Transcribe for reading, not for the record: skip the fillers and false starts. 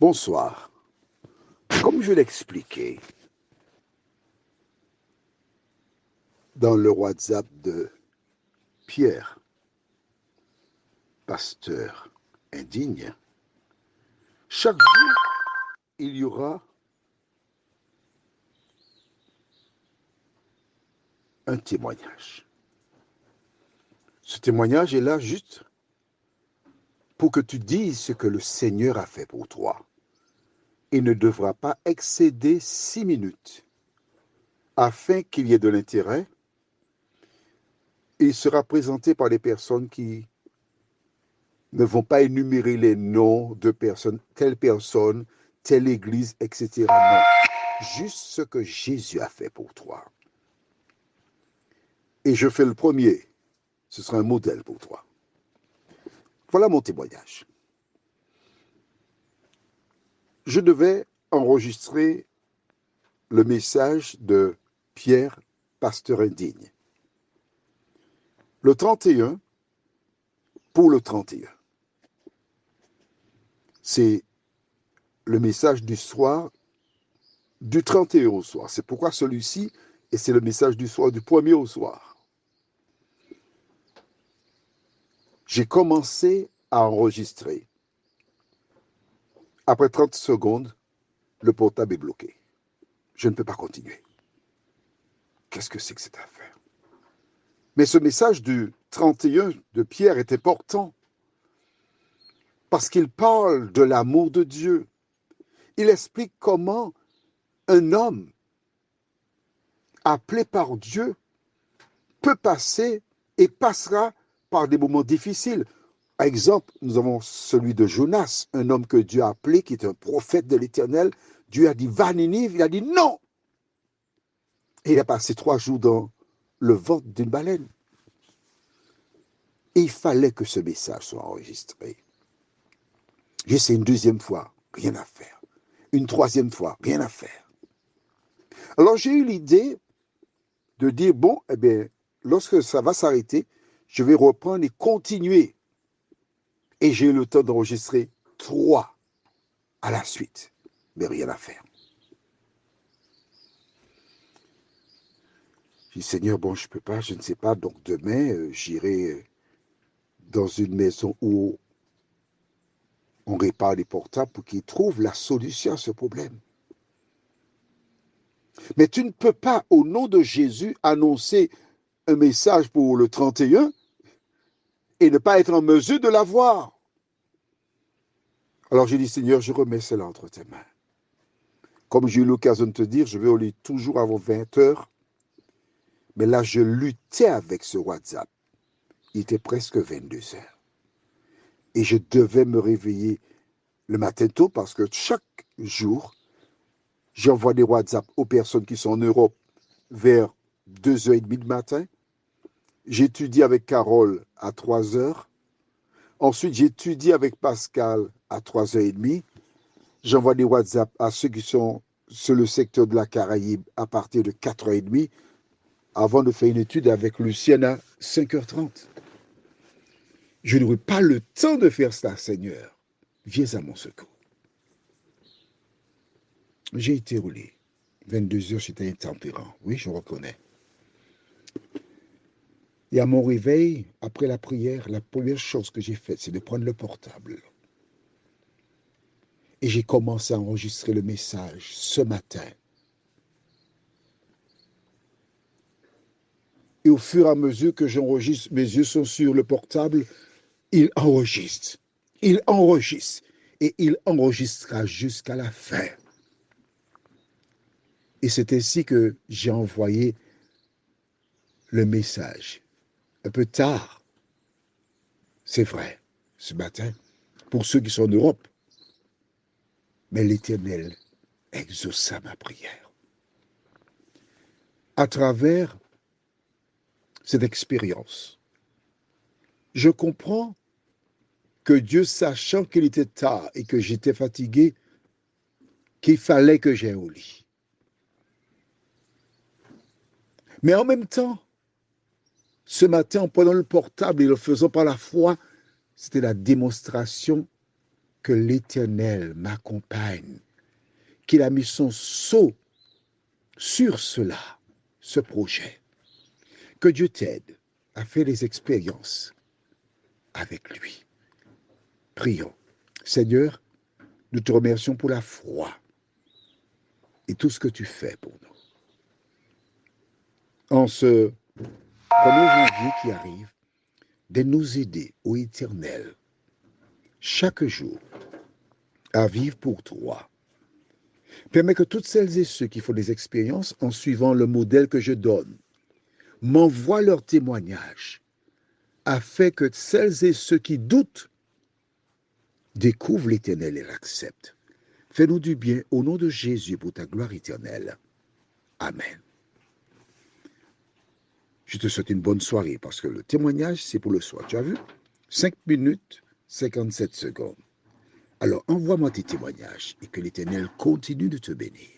Bonsoir. Comme je l'expliquais dans le WhatsApp de Pierre, pasteur indigne, chaque jour, il y aura un témoignage. Ce témoignage est là juste pour que tu dises ce que le Seigneur a fait pour toi. Il ne devra pas excéder 6 minutes afin qu'il y ait de l'intérêt. Il sera présenté par des personnes qui ne vont pas énumérer les noms de personnes, telle église, etc. Non, juste ce que Jésus a fait pour toi. Et je fais le premier. Ce sera un modèle pour toi. Voilà mon témoignage. Je devais enregistrer le message de Pierre, pasteur indigne. Le 31, pour le 31. C'est le message du soir, du 31 au soir. C'est pourquoi celui-ci, et c'est le message du soir, du 1er au soir. J'ai commencé à enregistrer. Après 30 secondes, le portable est bloqué. Je ne peux pas continuer. Qu'est-ce que c'est que cette affaire? Mais ce message du 31 de Pierre est important parce qu'il parle de l'amour de Dieu. Il explique comment un homme appelé par Dieu peut passer et passera par des moments difficiles. Par exemple, nous avons celui de Jonas, un homme que Dieu a appelé, qui est un prophète de l'Éternel. Dieu a dit, va à Ninive, il a dit non. Et il a passé 3 jours dans le ventre d'une baleine. Et il fallait que ce message soit enregistré. J'essaie une deuxième fois, rien à faire. Une troisième fois, rien à faire. Alors j'ai eu l'idée de dire, bon, eh bien, lorsque ça va s'arrêter, je vais reprendre et continuer. Et j'ai eu le temps d'enregistrer 3 à la suite, mais rien à faire. J'ai dit, Seigneur, bon, je ne peux pas, je ne sais pas, donc demain, j'irai dans une maison où on répare les portables pour qu'ils trouvent la solution à ce problème. Mais tu ne peux pas, au nom de Jésus, annoncer un message pour le 31 et ne pas être en mesure de l'avoir. Alors j'ai dit, Seigneur, je remets cela entre tes mains. Comme j'ai eu l'occasion de te dire, je vais au lit toujours avant 20 heures. Mais là, je luttais avec ce WhatsApp. Il était presque 22 heures. Et je devais me réveiller le matin tôt parce que chaque jour, j'envoie des WhatsApp aux personnes qui sont en Europe vers 2h30 du matin. J'étudie avec Carole à 3h. Ensuite, j'étudie avec Pascal à 3h30. J'envoie des WhatsApp à ceux qui sont sur le secteur de la Caraïbe à partir de 4h30 avant de faire une étude avec Lucienne à 5h30. Je n'aurai pas le temps de faire cela, Seigneur. Viens à mon secours. J'ai été roulé. 22 heures, j'étais intempérant. Oui, je reconnais. Et à mon réveil, après la prière, la première chose que j'ai faite, c'est de prendre le portable. Et j'ai commencé à enregistrer le message ce matin. Et au fur et à mesure que j'enregistre, mes yeux sont sur le portable, il enregistre. Il enregistre. Et il enregistrera jusqu'à la fin. Et c'est ainsi que j'ai envoyé le message. Un peu tard, c'est vrai, ce matin, pour ceux qui sont en Europe. Mais l'Éternel exauça ma prière. À travers cette expérience, je comprends que Dieu, sachant qu'il était tard et que j'étais fatigué, qu'il fallait que j'aille au lit. Mais en même temps, ce matin, en prenant le portable et le faisant par la foi, c'était la démonstration que l'Éternel m'accompagne, qu'il a mis son sceau sur cela, ce projet. Que Dieu t'aide à faire des expériences avec lui. Prions. Seigneur, nous te remercions pour la foi et tout ce que tu fais pour nous. En ce 1er janvier qui arrive, de nous aider, ô Éternel, chaque jour, à vivre pour toi. Permets que toutes celles et ceux qui font des expériences en suivant le modèle que je donne m'envoient leurs témoignages, afin que celles et ceux qui doutent découvrent l'Éternel et l'acceptent. Fais-nous du bien au nom de Jésus pour ta gloire éternelle. Amen. Je te souhaite une bonne soirée parce que le témoignage, c'est pour le soir. Tu as vu? 5 minutes, 57 secondes. Alors envoie-moi tes témoignages et que l'Éternel continue de te bénir.